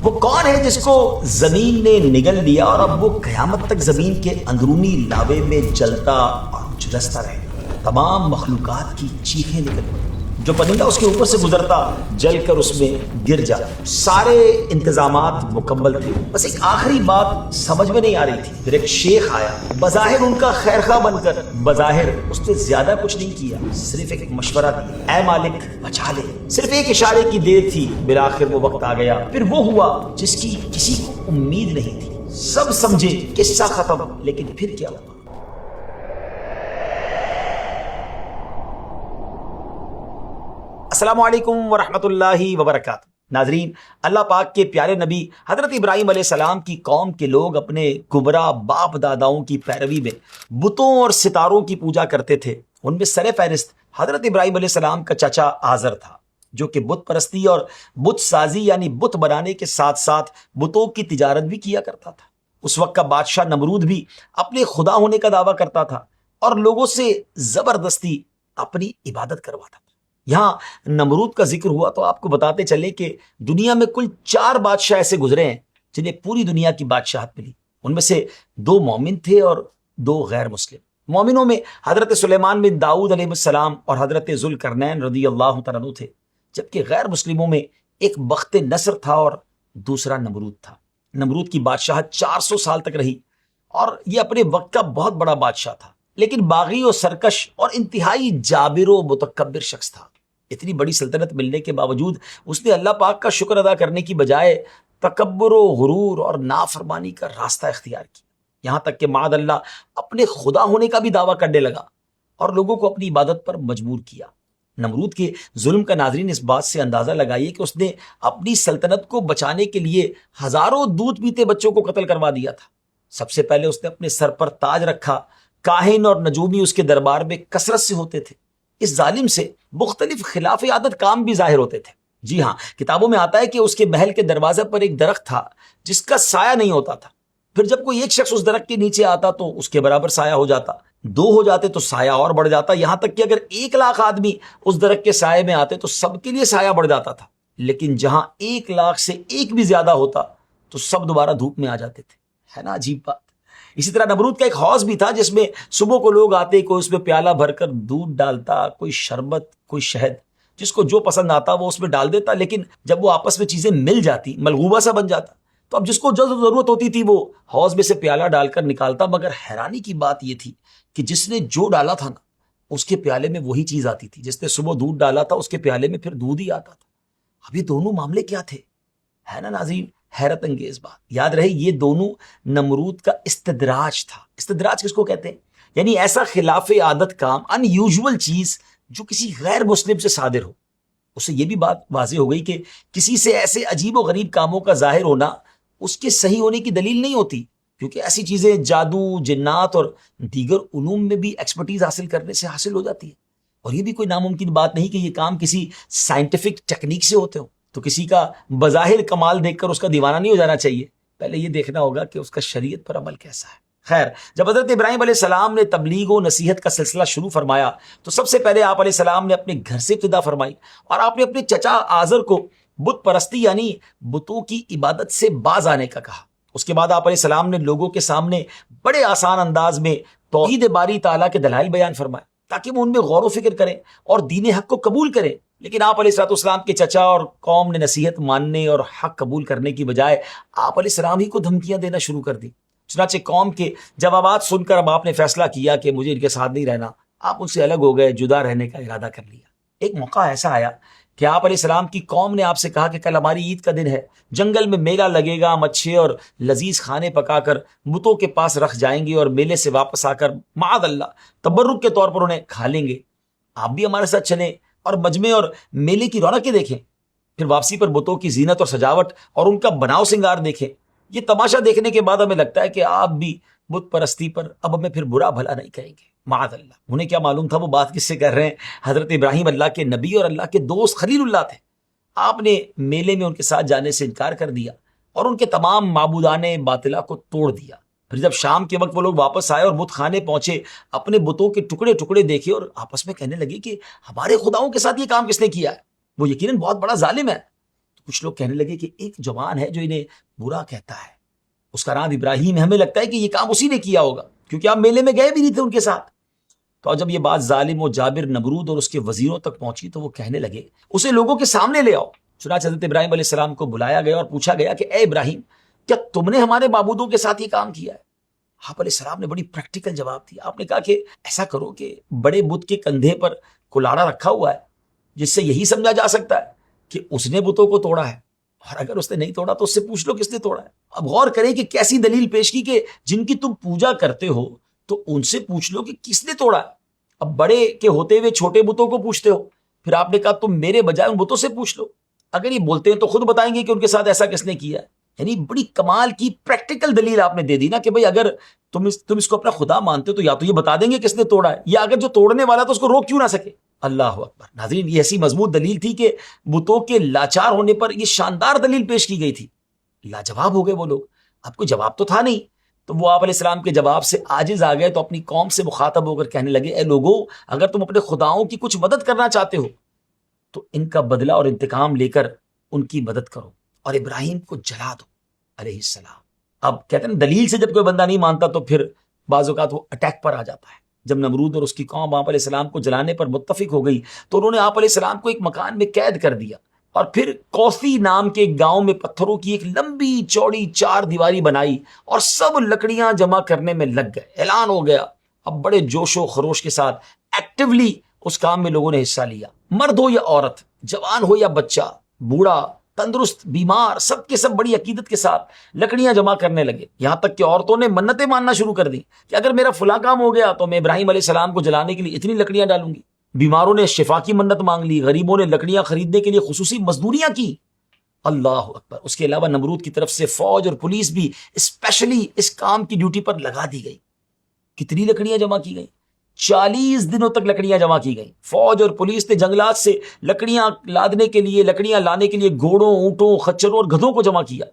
وہ کون ہے جس کو زمین نے نگل لیا اور اب وہ قیامت تک زمین کے اندرونی لاوے میں جلتا اور جھلستا رہے؟ تمام مخلوقات کی چیخیں نکل پڑی، جو پرندہ اس کے اوپر سے گزرتا جل کر اس میں گر جا۔ سارے انتظامات مکمل تھے، بس ایک آخری بات سمجھ میں نہیں آ رہی تھی۔ پھر ایک شیخ آیا، بظاہر ان کا خیرخواہ بن کر، بظاہر اس نے زیادہ کچھ نہیں کیا، صرف ایک مشورہ دیا، اے مالک بچا لے۔ صرف ایک اشارے کی دیر تھی، بالآخر وہ وقت آ گیا۔ پھر وہ ہوا جس کی کسی کو امید نہیں تھی۔ سب سمجھے قصہ ختم، لیکن پھر کیا ہوا؟ السلام علیکم ورحمۃ اللہ وبرکاتہ۔ ناظرین، اللہ پاک کے پیارے نبی حضرت ابراہیم علیہ السلام کی قوم کے لوگ اپنے گمراہ باپ داداؤں کی پیروی میں بتوں اور ستاروں کی پوجا کرتے تھے۔ ان میں سر فہرست حضرت ابراہیم علیہ السلام کا چچا آزر تھا، جو کہ بت پرستی اور بت سازی یعنی بت بنانے کے ساتھ ساتھ بتوں کی تجارت بھی کیا کرتا تھا۔ اس وقت کا بادشاہ نمرود بھی اپنے خدا ہونے کا دعویٰ کرتا تھا اور لوگوں سے زبردستی اپنی عبادت کرواتا تھا۔ یہاں نمرود کا ذکر ہوا تو آپ کو بتاتے چلے کہ دنیا میں کل 4 بادشاہ ایسے گزرے ہیں جنہیں پوری دنیا کی بادشاہت ملی۔ ان میں سے 2 مومن تھے اور 2 غیر مسلم۔ مومنوں میں حضرت سلیمان بن داؤد علیہ السلام اور حضرت ذوالقرنین رضی اللہ تعالیٰ عنہ تھے، جبکہ غیر مسلموں میں ایک بخت نصر تھا اور دوسرا نمرود تھا۔ نمرود کی بادشاہت 400 سال تک رہی اور یہ اپنے وقت کا بہت بڑا بادشاہ تھا، لیکن باغی و سرکش اور انتہائی جابر و متکبر شخص تھا۔ اتنی بڑی سلطنت ملنے کے باوجود اس نے اللہ پاک کا شکر ادا کرنے کی بجائے تکبر و غرور اور نافرمانی کا راستہ اختیار کیا، یہاں تک کہ معاذ اللہ اپنے خدا ہونے کا بھی دعویٰ کرنے لگا اور لوگوں کو اپنی عبادت پر مجبور کیا۔ نمرود کے ظلم کا ناظرین اس بات سے اندازہ لگائیے کہ اس نے اپنی سلطنت کو بچانے کے لیے ہزاروں دودھ پیتے بچوں کو قتل کروا دیا تھا۔ سب سے پہلے اس نے اپنے سر پر تاج رکھا۔ کاہن اور نجومی اس کے دربار میں کثرت سے ہوتے تھے۔ اس ظالم سے مختلف خلاف عادت کام بھی ظاہر ہوتے تھے۔ جی ہاں، کتابوں میں آتا ہے کہ اس کے محل کے دروازے پر ایک درخت تھا جس کا سایہ نہیں ہوتا تھا۔ پھر جب کوئی ایک شخص اس درخت کے نیچے آتا تو اس کے برابر سایہ ہو جاتا، 2 ہو جاتے تو سایہ اور بڑھ جاتا، یہاں تک کہ اگر 1 لاکھ آدمی اس درخت کے سائے میں آتے تو سب کے لیے سایہ بڑھ جاتا تھا۔ لیکن جہاں 1 لاکھ سے 1 بھی زیادہ ہوتا تو سب دوبارہ دھوپ میں آ جاتے تھے۔ ہے نا عجیب بات؟ اسی طرح نمرود کا ایک حوض بھی تھا جس میں صبح کو لوگ آتے، کوئی اس میں پیالہ بھر کر دودھ ڈالتا، کوئی شربت، کوئی شہد، جس کو جو پسند آتا وہ اس میں ڈال دیتا، لیکن جب وہ آپس میں چیزیں مل جاتی ملغوبہ سا بن جاتا تو اب جس کو جو ضرورت ہوتی تھی وہ حوض میں سے پیالہ ڈال کر نکالتا۔ مگر حیرانی کی بات یہ تھی کہ جس نے جو ڈالا تھا نا اس کے پیالے میں وہی چیز آتی تھی، جس نے صبح دودھ ڈالا تھا اس کے پیالے میں پھر دودھ ہی آتا تھا۔ اب یہ دونوں معاملے کیا تھے؟ ہے نا ناظرین حیرت انگیز بات۔ یاد رہے یہ دونوں نمرود کا استدراج تھا۔ استدراج کس کو کہتے ہیں؟ یعنی ایسا خلاف عادت کام، ان یوزول چیز جو کسی غیر مسلم سے صادر ہو۔ اس سے یہ بھی بات واضح ہو گئی کہ کسی سے ایسے عجیب و غریب کاموں کا ظاہر ہونا اس کے صحیح ہونے کی دلیل نہیں ہوتی، کیونکہ ایسی چیزیں جادو، جنات اور دیگر علوم میں بھی ایکسپرٹیز حاصل کرنے سے حاصل ہو جاتی ہے۔ اور یہ بھی کوئی ناممکن بات نہیں کہ یہ کام کسی سائنٹیفک ٹیکنیک سے ہوتے ہوں۔ تو کسی کا بظاہر کمال دیکھ کر اس کا دیوانہ نہیں ہو جانا چاہیے، پہلے یہ دیکھنا ہوگا کہ اس کا شریعت پر عمل کیسا ہے۔ خیر، جب حضرت ابراہیم علیہ السلام نے تبلیغ و نصیحت کا سلسلہ شروع فرمایا تو سب سے پہلے آپ علیہ السلام نے اپنے گھر سے ابتدا فرمائی اور آپ نے اپنے چچا آزر کو بت پرستی یعنی بتوں کی عبادت سے باز آنے کا کہا۔ اس کے بعد آپ علیہ السلام نے لوگوں کے سامنے بڑے آسان انداز میں توحید باری تعالیٰ کے دلائل بیان فرمائے تاکہ وہ ان میں غور و فکر کریں اور دین حق کو قبول کریں۔ لیکن آپ علیہ السلام کے چچا اور قوم نے نصیحت ماننے اور حق قبول کرنے کی بجائے آپ علیہ السلام ہی کو دھمکیاں دینا شروع کر دی۔ چنانچہ قوم کے جوابات سن کر اب آپ نے فیصلہ کیا کہ مجھے ان کے ساتھ نہیں رہنا۔ آپ ان سے الگ ہو گئے، جدا رہنے کا ارادہ کر لیا۔ ایک موقع ایسا آیا کہ آپ علیہ السلام کی قوم نے آپ سے کہا کہ کل ہماری عید کا دن ہے، جنگل میں میلہ لگے گا، ہم اچھے اور لذیذ کھانے پکا کر بتوں کے پاس رکھ جائیں گے اور میلے سے واپس آ کر معاذ اللہ تبرک کے طور پر انہیں کھا لیں گے۔ آپ بھی ہمارے ساتھ چلیں اور مجمع اور میلے کی رونقیں دیکھیں، پھر واپسی پر بتوں کی زینت اور سجاوٹ اور ان کا بناؤ سنگار دیکھیں۔ یہ تماشا دیکھنے کے بعد ہمیں لگتا ہے کہ آپ بھی بت پرستی پر اب ہمیں پھر برا بھلا نہیں کہیں گے۔ معاذ اللہ، انہیں کیا معلوم تھا وہ بات کس سے کر رہے ہیں؟ حضرت ابراہیم اللہ کے نبی اور اللہ کے دوست خلیل اللہ تھے۔ آپ نے میلے میں ان کے ساتھ جانے سے انکار کر دیا اور ان کے تمام معبودان باطلہ کو توڑ دیا۔ پھر جب شام کے وقت وہ لوگ واپس آئے اور بت خانے پہنچے، اپنے بتوں کے ٹکڑے ٹکڑے دیکھے اور آپس میں کہنے لگے کہ ہمارے خداؤں کے ساتھ یہ کام کس نے کیا ہے؟ وہ یقیناً بہت بڑا ظالم ہے۔ کچھ لوگ کہنے لگے کہ ایک جوان ہے جو انہیں برا کہتا ہے، اس کا نام ابراہیم ہے، ہمیں لگتا ہے کہ یہ کام اسی نے کیا ہوگا کیونکہ آپ میلے میں گئے بھی نہیں تھے ان کے ساتھ۔ تو جب یہ بات ظالم و جابر نمرود اور اس کے وزیروں تک پہنچی تو وہ کہنے لگے اسے لوگوں کے سامنے لے آؤ۔ چنانچہ حضرت ابراہیم علیہ السلام کو بلایا گیا اور پوچھا گیا کہ اے ابراہیم، کیا تم نے ہمارے معبودوں کے ساتھ یہ کام کیا ہے؟ آپ علیہ السلام نے بڑی پریکٹیکل جواب دیا۔ آپ نے کہا کہ ایسا کرو کہ بڑے بت کے کندھے پر کلاڑا رکھا ہوا ہے جس سے یہی سمجھا جا سکتا ہے کہ اس نے بتوں کو توڑا ہے، اور اگر اس نے نہیں توڑا تو اس سے پوچھ لو کس نے توڑا ہے۔ اب غور کریں کہ کیسی دلیل پیش کی کہ جن کی تم پوجا کرتے ہو تو ان سے پوچھ لو کہ کس نے توڑا ہے۔ اب بڑے کے ہوتے ہوئے چھوٹے بتوں کو پوچھتے ہو، پھر آپ نے کہا تم میرے بجائے ان بتوں سے پوچھ لو، اگر یہ بولتے ہیں تو خود بتائیں گے کہ ان کے ساتھ ایسا کس نے کیا ہے۔ یعنی بڑی کمال کی پریکٹیکل دلیل آپ نے دے دی نا کہ بھئی اگر تم اس کو اپنا خدا مانتے ہو تو یا تو یہ بتا دیں گے کس نے توڑا ہے، یا اگر جو توڑنے والا تو اس کو روک کیوں نہ سکے۔ اللہ اکبر۔ ناظرین، یہ ایسی مضبوط دلیل تھی کہ بتوں کے لاچار ہونے پر یہ شاندار دلیل پیش کی گئی تھی۔ لاجواب ہو گئے وہ لوگ، اب کوئی جواب تو تھا نہیں، تو وہ آپ علیہ السلام کے جواب سے عاجز آ گئے، تو اپنی قوم سے مخاطب ہو کر کہنے لگے اے لوگو، اگر تم اپنے خداؤں کی کچھ مدد کرنا چاہتے ہو تو ان کا بدلہ اور انتقام لے کر ان کی مدد کرو اور ابراہیم کو جلا دو علیہ السلام۔ اب کہتے ہیں دلیل سے جب کوئی بندہ نہیں مانتا تو پھر بعض اوقات وہ اٹیک پر آ جاتا ہے۔ جب نمرود اور اس کی قوم آپ علیہ السلام کو جلانے پر متفق ہو گئی تو انہوں نے آپ علیہ السلام کو ایک مکان میں قید کر دیا، اور پھر کوسی نام کے ایک گاؤں میں پتھروں کی ایک لمبی چوڑی 4 دیواری بنائی اور سب لکڑیاں جمع کرنے میں لگ گئے۔ اعلان ہو گیا، اب بڑے جوش و خروش کے ساتھ ایکٹیولی اس کام میں لوگوں نے حصہ لیا، مرد ہو یا عورت، جوان ہو یا بچہ، بوڑھا، تندرست، بیمار، سب کے سب بڑی عقیدت کے ساتھ لکڑیاں جمع کرنے لگے۔ یہاں تک کہ عورتوں نے منتیں ماننا شروع کر دی کہ اگر میرا فلاں کام ہو گیا تو میں ابراہیم علیہ السلام کو جلانے کے لیے اتنی لکڑیاں ڈالوں گی۔ بیماروں نے شفا کی منت مانگ لی، غریبوں نے لکڑیاں خریدنے کے لیے خصوصی مزدوریاں کی۔ اللہ اکبر۔ اس کے علاوہ نمرود کی طرف سے فوج اور پولیس بھی اسپیشلی اس کام کی ڈیوٹی پر لگا دی گئی۔ کتنی لکڑیاں جمع کی گئی؟ 40 دنوں تک لکڑیاں جمع کی گئیں۔ فوج اور پولیس نے جنگلات سے لکڑیاں لادنے کے لیے، لکڑیاں لانے کے لیے گھوڑوں، اونٹوں، خچروں اور گدھوں کو جمع کیا۔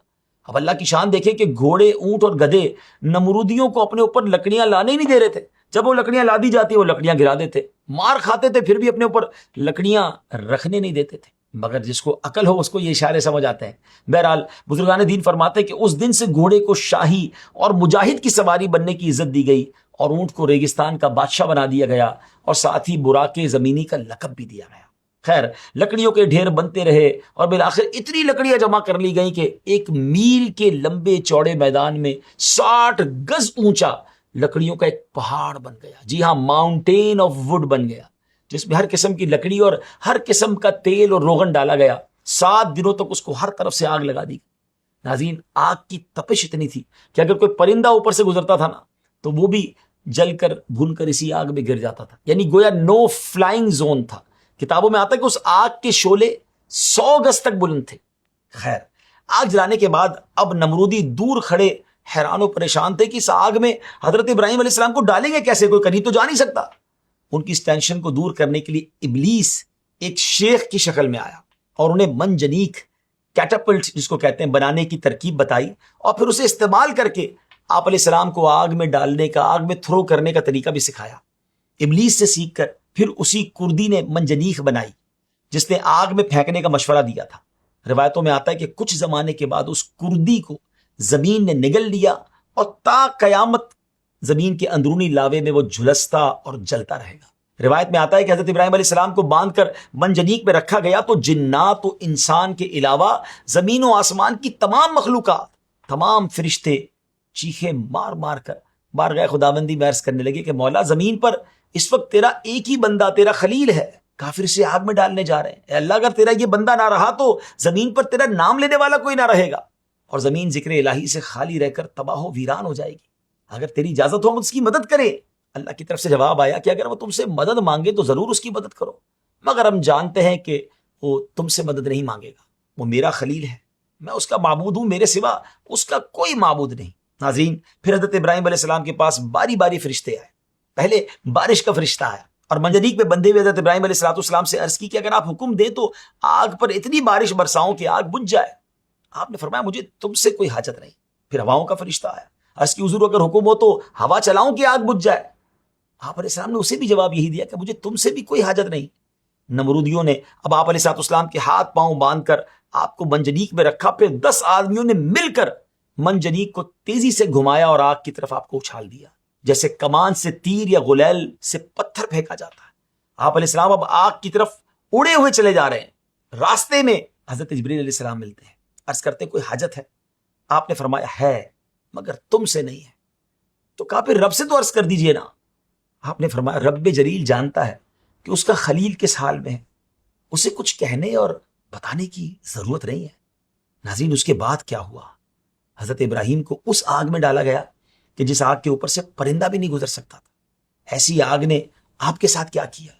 اب اللہ کی شان دیکھیں کہ گھوڑے، اونٹ اور گدھے نمرودیوں کو اپنے اوپر لکڑیاں لانے ہی نہیں دے رہے تھے۔ جب وہ لکڑیاں لا دی جاتی وہ لکڑیاں گرا دیتے، مار کھاتے تھے، پھر بھی اپنے اوپر لکڑیاں رکھنے نہیں دیتے تھے۔ مگر جس کو عقل ہو اس کو یہ اشارے سمجھ آتے ہیں۔ بہرحال بزرگان دین فرماتے ہیں کہ اس دن سے گھوڑے کو شاہی اور مجاہد کی سواری بننے کی عزت دی گئی، اور اونٹ کو ریگستان کا بادشاہ بنا دیا گیا، اور ساتھ ہی براق زمینی کا لقب بھی دیا گیا۔ خیر، لکڑیوں کے ڈھیر بنتے رہے اور بالآخر اتنی لکڑیاں جمع کر لی گئیں کہ 1 میل کے لمبے چوڑے میدان میں 60 گز اونچا لکڑیوں کا ایک پہاڑ بن گیا۔ جی ہاں، ماؤنٹین آف ووڈ بن گیا، جس میں ہر قسم کی لکڑی اور ہر قسم کا تیل اور روغن ڈالا گیا۔ 7 دنوں تک اس کو ہر طرف سے آگ لگا دی گئی۔ ناظرین، آگ کی تپش اتنی تھی کہ اگر کوئی پرندہ اوپر سے گزرتا تھا نا تو وہ بھی جل کر بھن کر اسی آگ میں گر جاتا تھا، یعنی گویا نو فلائنگ زون تھا۔ کتابوں میں آتا ہے کہ اس آگ کے شعلے 100 گز تک بلند تھے۔ خیر، آگ جلانے کے بعد اب نمرودی دور کھڑے حیران و پریشان تھے کہ اس آگ میں حضرت ابراہیم علیہ السلام کو ڈالیں گے کیسے، کوئی قریب تو جا نہیں سکتا۔ ان کی اس ٹینشن کو دور کرنے کے لیے ابلیس ایک شیخ کی شکل میں آیا اور انہیں منجنیق، کیٹاپلٹ جس کو کہتے ہیں، بنانے کی ترکیب بتائی، اور پھر اسے استعمال کر کے آپ علیہ السلام کو آگ میں ڈالنے کا، آگ میں تھرو کرنے کا طریقہ بھی سکھایا۔ ابلیس سے سیکھ کر پھر اسی کردی نے منجنیق بنائی جس نے آگ میں پھینکنے کا مشورہ دیا تھا۔ روایتوں میں آتا ہے کہ کچھ زمانے کے بعد اس کردی کو زمین نے نگل لیا اور تا قیامت زمین کے اندرونی لاوے میں وہ جھلستا اور جلتا رہے گا۔ روایت میں آتا ہے کہ حضرت ابراہیم علیہ السلام کو باندھ کر منجنیق میں رکھا گیا تو جنات و انسان کے علاوہ زمین و آسمان کی تمام مخلوقات، تمام فرشتے چیخیں مار مار کر بارگاہ خداوندی میں عرض کرنے لگے کہ مولا، زمین پر اس وقت تیرا ایک ہی بندہ، تیرا خلیل ہے، کافر سے آگ میں ڈالنے جا رہے ہیں۔ اے اللہ، اگر تیرا یہ بندہ نہ رہا تو زمین پر تیرا نام لینے والا کوئی نہ رہے گا، اور زمین ذکر الہی سے خالی رہ کر تباہ و ویران ہو جائے گی۔ اگر تیری اجازت ہو ہم اس کی مدد کریں۔ اللہ کی طرف سے جواب آیا کہ اگر وہ تم سے مدد مانگے تو ضرور اس کی مدد کرو، مگر ہم جانتے ہیں کہ وہ تم سے مدد نہیں مانگے گا، وہ میرا خلیل ہے، میں اس کا معبود ہوں، میرے سوا اس کا کوئی معبود نہیں۔ ناظرین، پھر حضرت ابراہیم علیہ السلام کے پاس باری باری فرشتے آئے۔ پہلے بارش کا فرشتہ آیا اور منجنیق میں بندے ہوئے حضرت ابراہیم علیہ السلام سے عرض کی کہ اگر آپ حکم دیں تو آگ پر اتنی بارش برساؤں کہ آگ بجھ جائے۔ آپ نے فرمایا مجھے تم سے کوئی حاجت نہیں۔ پھر ہواؤں کا فرشتہ آیا، عرض کی حضور اگر حکم ہو تو ہوا چلاؤں کہ آگ بجھ جائے۔ آپ علیہ السلام نے اسے بھی جواب یہی دیا کہ مجھے تم سے بھی کوئی حاجت نہیں۔ نمرودیوں نے اب آپ علیہ السلام کے ہاتھ پاؤں باندھ کر آپ کو منجنیق میں رکھا، پھر 10 آدمیوں نے مل کر منجنیق کو تیزی سے گھمایا اور آگ کی طرف آپ کو اچھال دیا، جیسے کمان سے تیر یا غلیل سے پتھر پھینکا جاتا ہے۔ آپ علیہ السلام اب آگ کی طرف اڑے ہوئے چلے جا رہے ہیں۔ راستے میں حضرت جبریل علیہ السلام ملتے ہیں، عرض کرتے ہیں کوئی حاجت ہے؟ آپ نے فرمایا ہے، مگر تم سے نہیں ہے۔ تو کہا پھر رب سے تو عرض کر دیجئے نا۔ آپ نے فرمایا رب جلیل جانتا ہے کہ اس کا خلیل کس حال میں ہے، اسے کچھ کہنے اور بتانے کی ضرورت نہیں ہے۔ ناظرین، اس کے بعد کیا ہوا؟ حضرت ابراہیم کو اس آگ میں ڈالا گیا کہ جس آگ کے اوپر سے پرندہ بھی نہیں گزر سکتا تھا۔ ایسی آگ نے آپ کے ساتھ کیا کیا،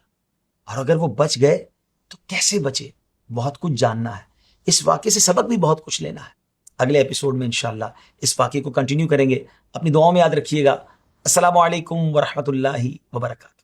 اور اگر وہ بچ گئے تو کیسے بچے؟ بہت کچھ جاننا ہے، اس واقعے سے سبق بھی بہت کچھ لینا ہے۔ اگلے ایپیسوڈ میں انشاءاللہ اس واقعے کو کنٹینیو کریں گے۔ اپنی دعاؤں میں یاد رکھیے گا۔ السلام علیکم ورحمۃ اللہ وبرکاتہ۔